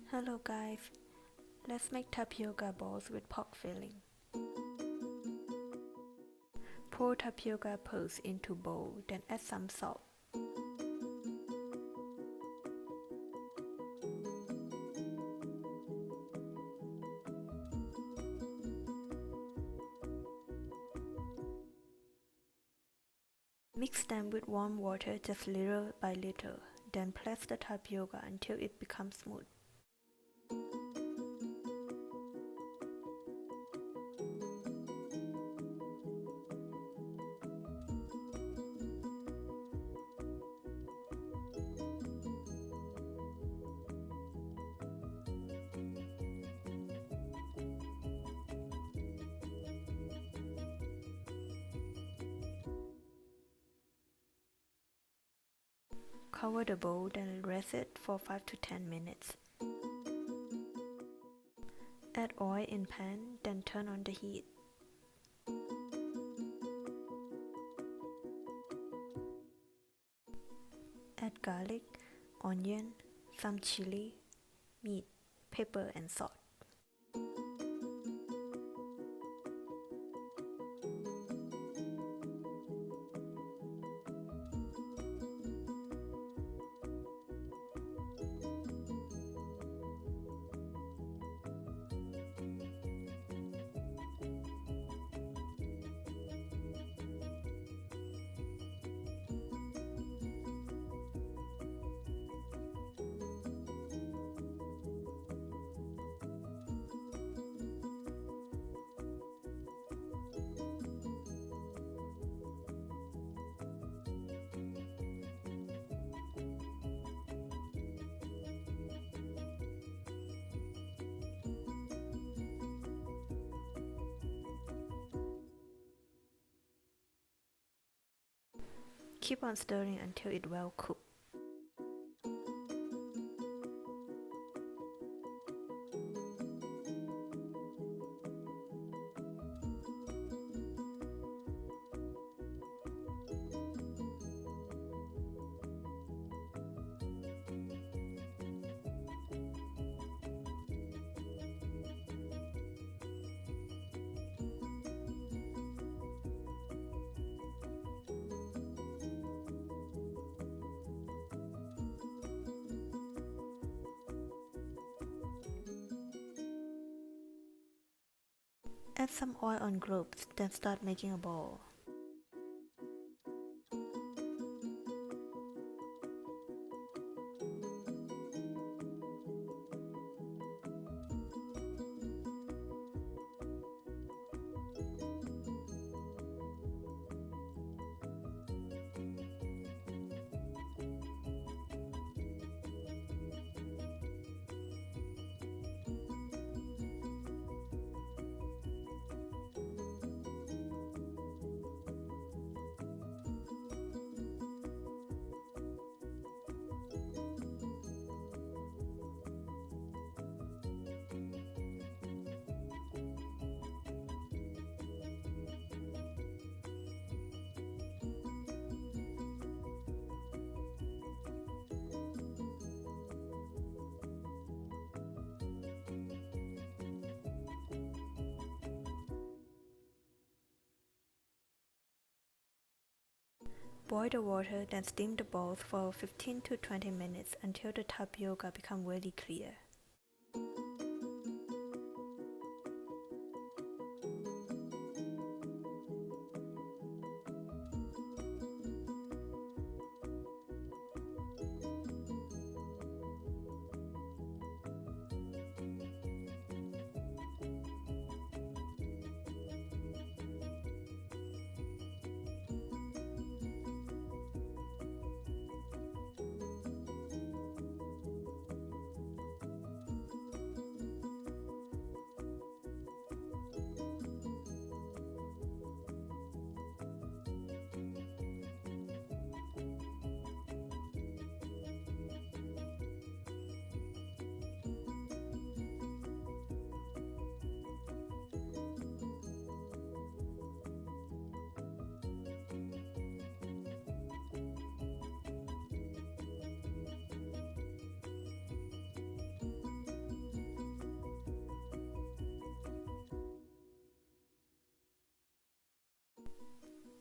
Hello guys, let's make tapioca balls with pork filling. Pour tapioca pearls into bowl, then add some salt. Mix them with warm water just little by little, then press the tapioca until it becomes smooth. Cover the bowl, then rest it for 5 to 10 minutes. Add oil in pan, then turn on the heat. Add garlic, onion, some chili, meat, pepper and salt. Keep on stirring until it well cooked. Add some oil on globes, then start making a ball. Boil the water, then steam the balls for 15 to 20 minutes until the tapioca becomes really clear.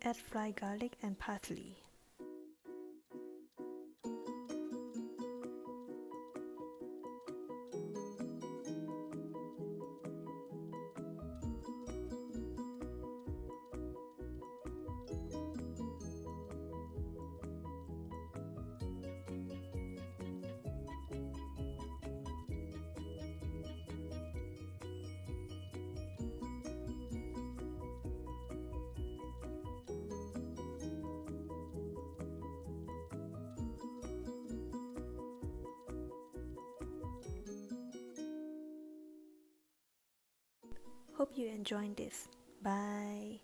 Add fried garlic and parsley. Hope you enjoyed this. Bye.